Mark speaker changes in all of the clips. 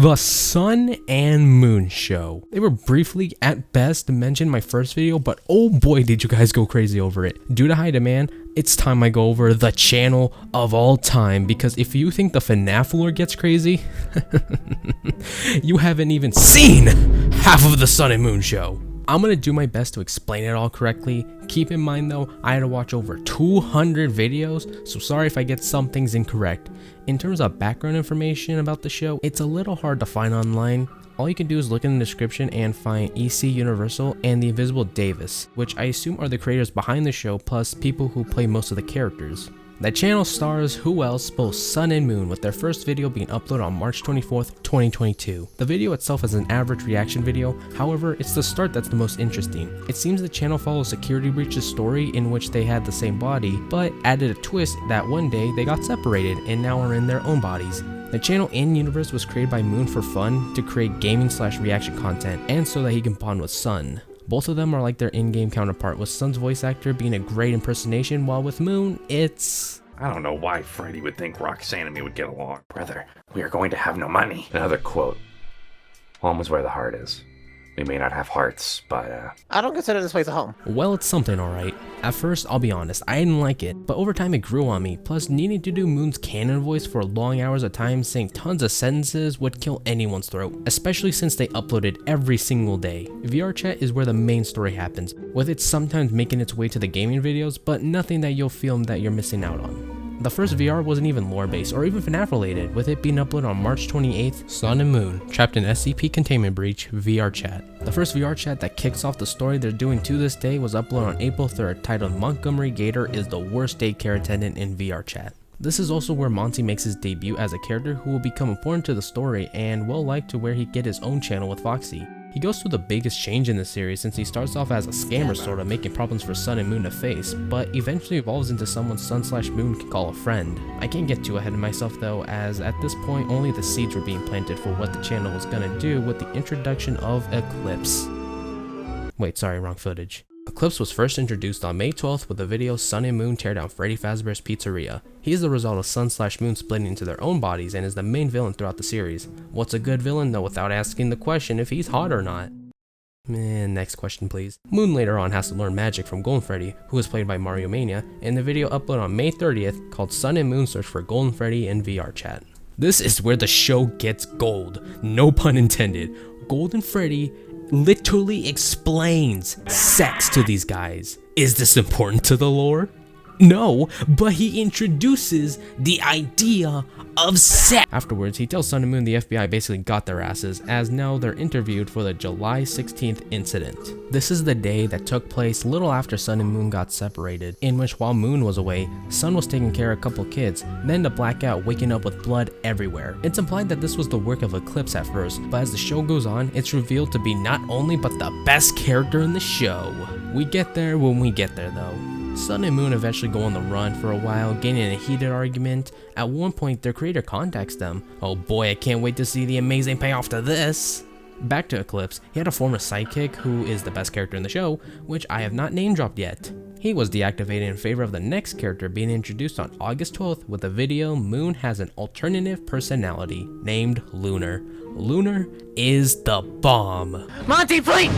Speaker 1: The Sun and Moon Show. They were briefly at best mentioned in my first video, but oh boy did you guys go crazy over it. Due to high demand, it's time I go over the channel of all time, because if you think the FNaF lore gets crazy, you haven't even seen half of the Sun and Moon Show. I'm gonna do my best to explain it all correctly. Keep in mind though, I had to watch over 200 videos, so sorry if I get some things incorrect. In terms of background information about the show, it's a little hard to find online. All you can do is look in the description and find EC Universal and the Invisible Davis, which I assume are the creators behind the show plus people who play most of the characters. The channel stars who else? Both Sun and Moon, with their first video being uploaded on March 24th, 2022. The video itself is an average reaction video, however, it's the start that's the most interesting. It seems the channel follows Security Breach's story in which they had the same body, but added a twist that one day they got separated and now are in their own bodies. The channel in-universe was created by Moon for fun to create gaming/reaction content, and so that he can bond with Sun. Both of them are like their in-game counterpart, with Sun's voice actor being a great impersonation, while with Moon, it's...
Speaker 2: I don't know why Freddy would think Roxanne and me would get along. Brother, we are going to have no money. Another quote. Home is where the heart is. We may not have hearts, but
Speaker 3: I don't consider this place a home.
Speaker 1: Well, it's something alright. At first, I'll be honest, I didn't like it, but over time it grew on me, plus needing to do Moon's canon voice for long hours at times, saying tons of sentences would kill anyone's throat, especially since they uploaded every single day. VR chat is where the main story happens, with it sometimes making its way to the gaming videos, but nothing that you'll feel that you're missing out on. The first VR wasn't even lore-based or even FNaF related, with it being uploaded on March 28th, Sun and Moon, trapped in SCP containment breach, VR chat. The first VR chat that kicks off the story they're doing to this day was uploaded on April 3rd, titled Montgomery Gator is the worst daycare attendant in VR chat. This is also where Monty makes his debut as a character who will become important to the story and well liked, to where he get his own channel with Foxy. He goes through the biggest change in the series, since he starts off as a scammer sorta, making problems for Sun and Moon to face, but eventually evolves into someone Sun/Moon can call a friend. I can't get too ahead of myself though, as at this point only the seeds were being planted for what the channel was gonna do with the introduction of Eclipse. Wait, sorry, wrong footage. Eclipse was first introduced on May 12th with the video Sun and Moon tear down Freddy Fazbear's Pizzeria. He is the result of Sun/Moon splitting into their own bodies and is the main villain throughout the series. What's a good villain though, without asking the question if he's hot or not? Next question please. Moon later on has to learn magic from Golden Freddy, who is played by Mario Mania, in the video uploaded on May 30th called Sun and Moon Search for Golden Freddy in VR chat. This is where the show gets gold, no pun intended. Golden Freddy literally explains sex to these guys. Is this important to the lore? No, but he introduces the idea of sex. Afterwards, he tells Sun and Moon the FBI basically got their asses, as now they're interviewed for the July 16th incident. This is the day that took place little after Sun and Moon got separated, in which while Moon was away, Sun was taking care of a couple kids, then the blackout waking up with blood everywhere. It's implied that this was the work of Eclipse at first, but as the show goes on, it's revealed to be not only but the best character in the show. We get there when we get there though. Sun and Moon eventually go on the run for a while, getting in a heated argument. At one point, their creator contacts them. Oh boy, I can't wait to see the amazing payoff to this. Back to Eclipse, he had a former sidekick who is the best character in the show, which I have not name dropped yet. He was deactivated in favor of the next character being introduced on August 12th with the video Moon has an alternative personality named Lunar. Lunar is the bomb.
Speaker 3: Monty, please!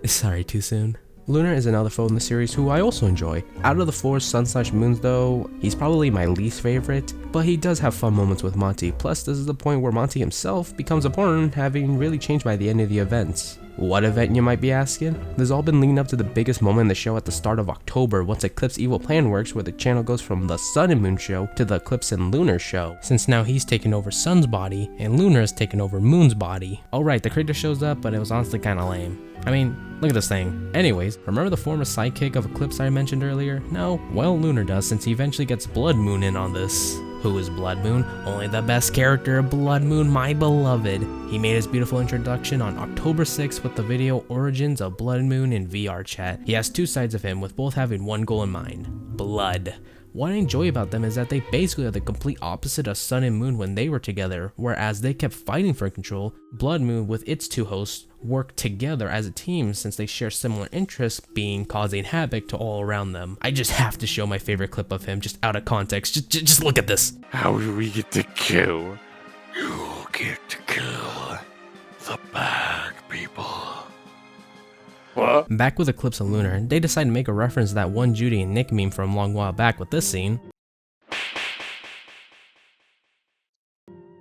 Speaker 1: Sorry, too soon. Lunar is another foe in the series who I also enjoy. Out of the four Sun/Moons though, he's probably my least favorite, but he does have fun moments with Monty, plus this is the point where Monty himself becomes important, having really changed by the end of the events. What event, you might be asking? This all been leading up to the biggest moment in the show at the start of October, once Eclipse evil plan works, where the channel goes from the Sun and Moon show to the Eclipse and Lunar show, since now he's taken over Sun's body and Lunar has taken over Moon's body. Alright, the creator shows up, but it was honestly kinda lame. I mean, look at this thing. Anyways, remember the former sidekick of Eclipse I mentioned earlier? No? Well, Lunar does, since he eventually gets Blood Moon in on this. Who is Blood Moon? Only the best character of Blood Moon, my beloved. He made his beautiful introduction on October 6th with the video Origins of Blood Moon in VR chat. He has two sides of him, with both having one goal in mind: blood. What I enjoy about them is that they basically are the complete opposite of Sun and Moon when they were together, whereas they kept fighting for control. Blood Moon, with its two hosts, work together as a team since they share similar interests, being causing havoc to all around them. I just have to show my favorite clip of him just out of context. Just look at this.
Speaker 4: How do we get to kill? You get to kill the bad people. What?
Speaker 1: Back with Eclipse and Lunar, they decide to make a reference to that one Judy and Nick meme from a long while back with this scene.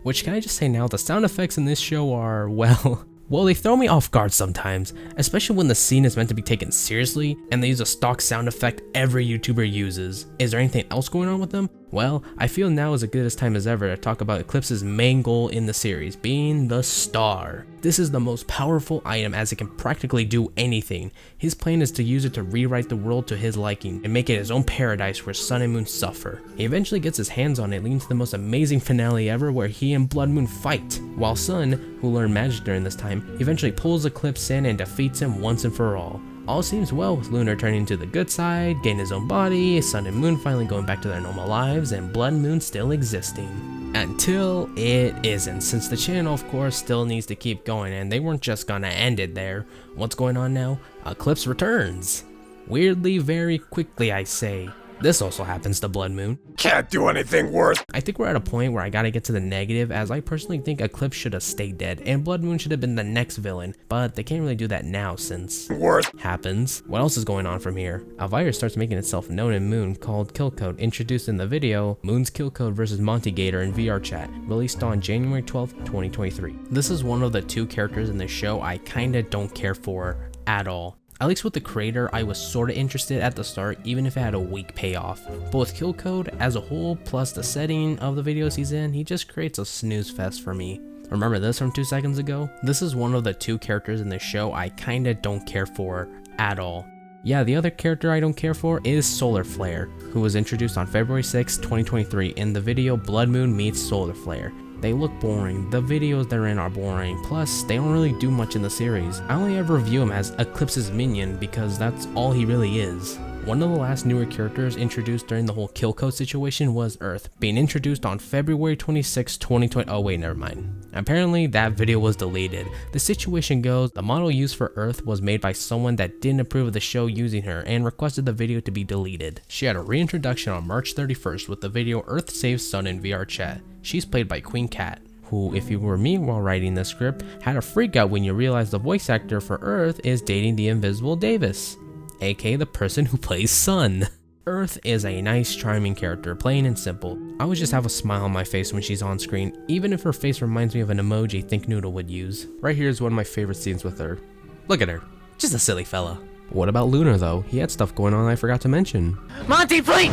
Speaker 1: Which, can I just say now, the sound effects in this show are, well, they throw me off guard sometimes, especially when the scene is meant to be taken seriously and they use a stock sound effect every YouTuber uses. Is there anything else going on with them? Well, I feel now is as good a time as ever to talk about Eclipse's main goal in the series, being the star. This is the most powerful item as it can practically do anything. His plan is to use it to rewrite the world to his liking and make it his own paradise where Sun and Moon suffer. He eventually gets his hands on it, leading to the most amazing finale ever where he and Blood Moon fight, while Sun, who learned magic during this time, eventually pulls Eclipse in and defeats him once and for all. All seems well with Lunar turning to the good side, gaining his own body, Sun and Moon finally going back to their normal lives, and Blood Moon still existing. Until it isn't, since the channel of course still needs to keep going and they weren't just gonna end it there. What's going on now? Eclipse returns. Weirdly, very quickly I say. This also happens to Blood Moon.
Speaker 4: Can't do anything worse.
Speaker 1: I think we're at a point where I gotta get to the negative, as I personally think Eclipse should have stayed dead and Blood Moon should have been the next villain, but they can't really do that now since
Speaker 4: Worse
Speaker 1: happens. What else is going on from here? A virus starts making itself known in Moon called Kill Code, introduced in the video Moon's Kill Code vs Monty Gator in VR chat, released on January 12th, 2023. This is one of the two characters in the show I kinda don't care for at all. At least with the creator, I was sorta interested at the start, even if it had a weak payoff. But with Kill Code as a whole, plus the setting of the videos he's in, he just creates a snooze fest for me. Remember this from 2 seconds ago? This is one of the two characters in the show I kinda don't care for at all. Yeah, the other character I don't care for is Solar Flare, who was introduced on February 6, 2023 in the video Blood Moon meets Solar Flare. They look boring, the videos they're in are boring, plus they don't really do much in the series. I only ever view him as Eclipse's minion because that's all he really is. One of the last newer characters introduced during the whole Kill Code situation was Earth, being introduced on February 26, 2020. Oh wait, never mind. Apparently that video was deleted. The situation goes, the model used for Earth was made by someone that didn't approve of the show using her and requested the video to be deleted. She had a reintroduction on March 31st with the video Earth Saves Sun in VR chat. She's played by Queen Cat, who, if you were me while writing this script, had a freak out when you realize the voice actor for Earth is dating the Invisible Davis, aka the person who plays Sun. Earth is a nice, charming character, plain and simple. I always just have a smile on my face when she's on screen, even if her face reminds me of an emoji Think Noodle would use. Right here is one of my favorite scenes with her. Look at her, just a silly fella. What about Lunar though? He had stuff going on I forgot to mention.
Speaker 3: Monty, flee!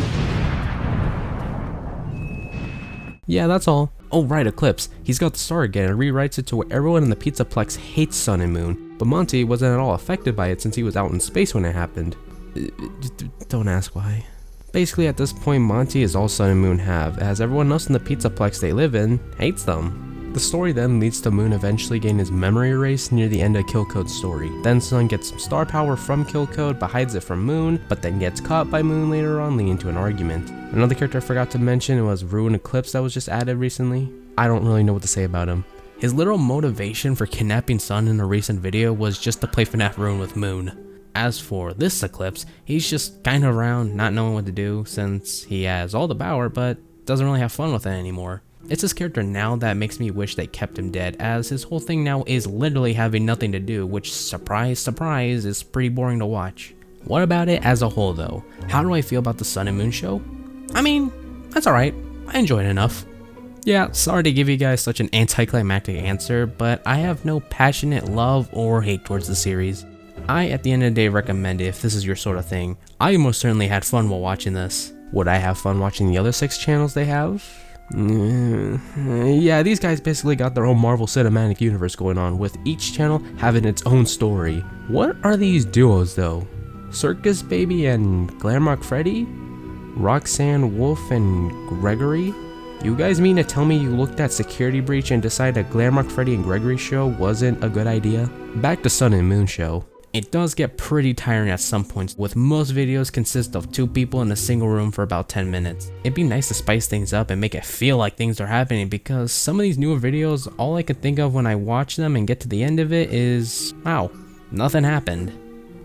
Speaker 1: Yeah, that's all. Oh right, Eclipse. He's got the star again and rewrites it to where everyone in the Pizzaplex hates Sun and Moon, but Monty wasn't at all affected by it since he was out in space when it happened. Don't ask why. Basically at this point, Monty is all Sun and Moon have, as everyone else in the Pizzaplex they live in hates them. The story then leads to Moon eventually getting his memory erased near the end of Kill Code's story. Then Sun gets some star power from Kill Code but hides it from Moon, but then gets caught by Moon later on, leading to an argument. Another character I forgot to mention was Ruin Eclipse that was just added recently. I don't really know what to say about him. His literal motivation for kidnapping Sun in a recent video was just to play FNaF Ruin with Moon. As for this Eclipse, he's just kinda around, not knowing what to do since he has all the power but doesn't really have fun with it anymore. It's his character now that makes me wish they kept him dead, as his whole thing now is literally having nothing to do, which, surprise surprise, is pretty boring to watch. What about it as a whole though? How do I feel about the Sun and Moon show? I mean, that's alright, I enjoy it enough. Yeah, sorry to give you guys such an anticlimactic answer, but I have no passionate love or hate towards the series. I, at the end of the day, recommend it if this is your sort of thing. I most certainly had fun while watching this. Would I have fun watching the other 6 channels they have? Yeah, these guys basically got their own Marvel Cinematic Universe going on, with each channel having its own story. What are these duos though? Circus Baby and Glamrock Freddy? Roxanne Wolf and Gregory? You guys mean to tell me you looked at Security Breach and decided a Glamrock Freddy and Gregory show wasn't a good idea? Back to Sun and Moon show. It does get pretty tiring at some points, with most videos consist of 2 people in a single room for about 10 minutes. It'd be nice to spice things up and make it feel like things are happening, because some of these newer videos, all I can think of when I watch them and get to the end of it is, wow, nothing happened.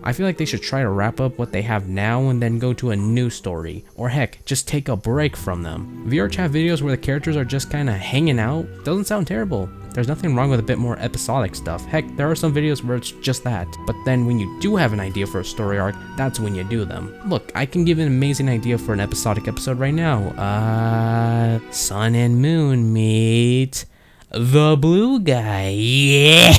Speaker 1: I feel like they should try to wrap up what they have now and then go to a new story, or heck, just take a break from them. VR chat videos where the characters are just kinda hanging out doesn't sound terrible. There's nothing wrong with a bit more episodic stuff. Heck, there are some videos where it's just that. But then when you do have an idea for a story arc, that's when you do them. Look, I can give an amazing idea for an episodic episode right now. Sun and Moon meet the Blue Guy. Yeah!